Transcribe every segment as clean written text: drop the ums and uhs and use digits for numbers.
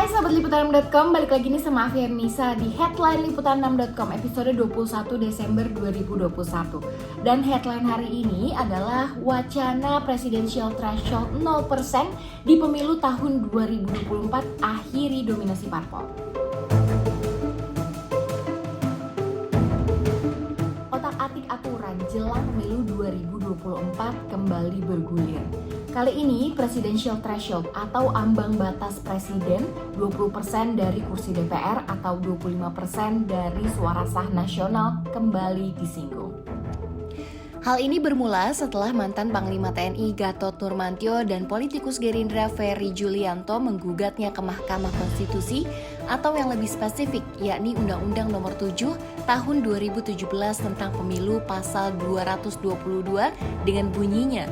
Hai Sobat Liputan6.com, balik lagi nih sama Afi Ernisa di Headline Liputan6.com episode 21 Desember 2021. Dan headline hari ini adalah wacana Presidential Threshold 0% di pemilu tahun 2024 akhiri dominasi parpol. Otak-atik aturan jelang pemilu 2024 kembali bergulir. Kali ini Presidential Threshold atau ambang batas presiden 20% dari kursi DPR atau 25% dari suara sah nasional kembali disinggung. Hal ini bermula setelah mantan Panglima TNI Gatot Nurmantio dan politikus Gerindra Ferry Julianto menggugatnya ke Mahkamah Konstitusi atau yang lebih spesifik yakni Undang-Undang Nomor 7 Tahun 2017 tentang Pemilu Pasal 222 dengan bunyinya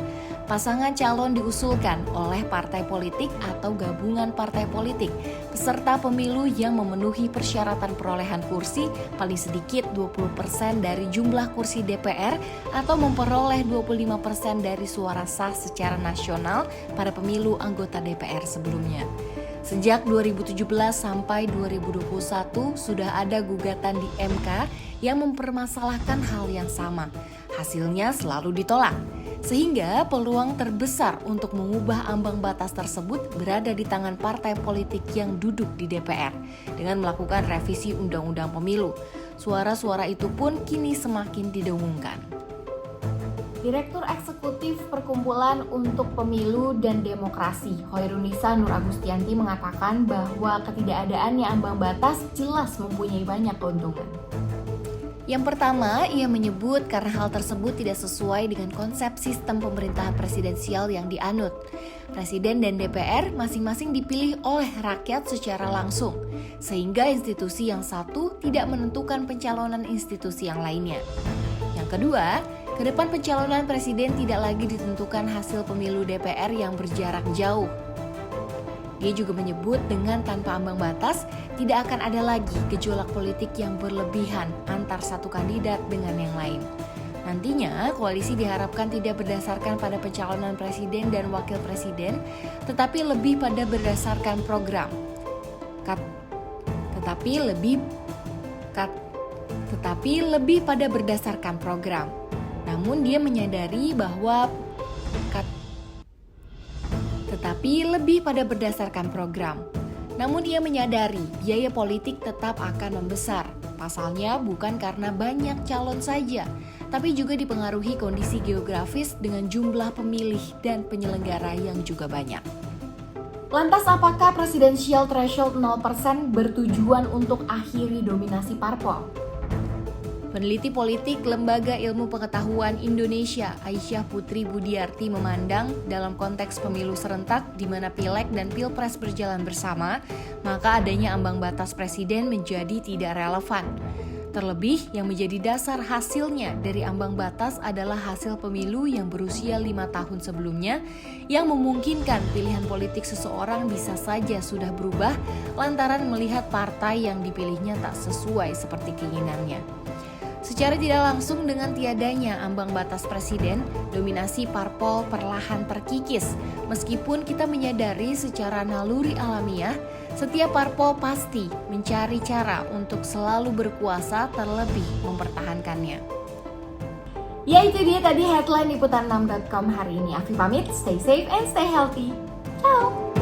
pasangan calon diusulkan oleh partai politik atau gabungan partai politik peserta pemilu yang memenuhi persyaratan perolehan kursi paling sedikit 20% dari jumlah kursi DPR atau memperoleh 25% dari suara sah secara nasional pada pemilu anggota DPR sebelumnya. Sejak 2017 sampai 2021 sudah ada gugatan di MK yang mempermasalahkan hal yang sama. Hasilnya selalu ditolak. Sehingga peluang terbesar untuk mengubah ambang batas tersebut berada di tangan partai politik yang duduk di DPR dengan melakukan revisi undang-undang pemilu. Suara-suara itu pun kini semakin didengungkan. Direktur Eksekutif Perkumpulan untuk Pemilu dan Demokrasi, Hoirunisa Nur Agustianti mengatakan bahwa ketidakadaannya ambang batas jelas mempunyai banyak keuntungan. Yang pertama, ia menyebut karena hal tersebut tidak sesuai dengan konsep sistem pemerintahan presidensial yang dianut. Presiden dan DPR masing-masing dipilih oleh rakyat secara langsung, sehingga institusi yang satu tidak menentukan pencalonan institusi yang lainnya. Yang kedua, ke depan pencalonan presiden tidak lagi ditentukan hasil pemilu DPR yang berjarak jauh. Dia juga menyebut dengan tanpa ambang batas, tidak akan ada lagi gejolak politik yang berlebihan antar satu kandidat dengan yang lain. Nantinya, koalisi diharapkan tidak berdasarkan pada pencalonan presiden dan wakil presiden, tetapi lebih pada berdasarkan program. Tetapi lebih pada berdasarkan program. Namun dia menyadari bahwa Namun ia menyadari biaya politik tetap akan membesar. Pasalnya bukan karena banyak calon saja, tapi juga dipengaruhi kondisi geografis dengan jumlah pemilih dan penyelenggara yang juga banyak. Lantas apakah Presidential Threshold 0% bertujuan untuk akhiri dominasi parpol? Peneliti politik Lembaga Ilmu Pengetahuan Indonesia, Aisyah Putri Budiarti memandang dalam konteks pemilu serentak di mana pileg dan pilpres berjalan bersama, maka adanya ambang batas presiden menjadi tidak relevan. Terlebih yang menjadi dasar hasilnya dari ambang batas adalah hasil pemilu yang berusia 5 tahun sebelumnya yang memungkinkan pilihan politik seseorang bisa saja sudah berubah lantaran melihat partai yang dipilihnya tak sesuai seperti keinginannya. Secara tidak langsung dengan tiadanya ambang batas presiden, dominasi parpol perlahan terkikis. Meskipun kita menyadari secara naluri alamiah, setiap parpol pasti mencari cara untuk selalu berkuasa terlebih mempertahankannya. Ya itu dia tadi headline Liputan6.com hari ini. Afi pamit, stay safe and stay healthy. Ciao!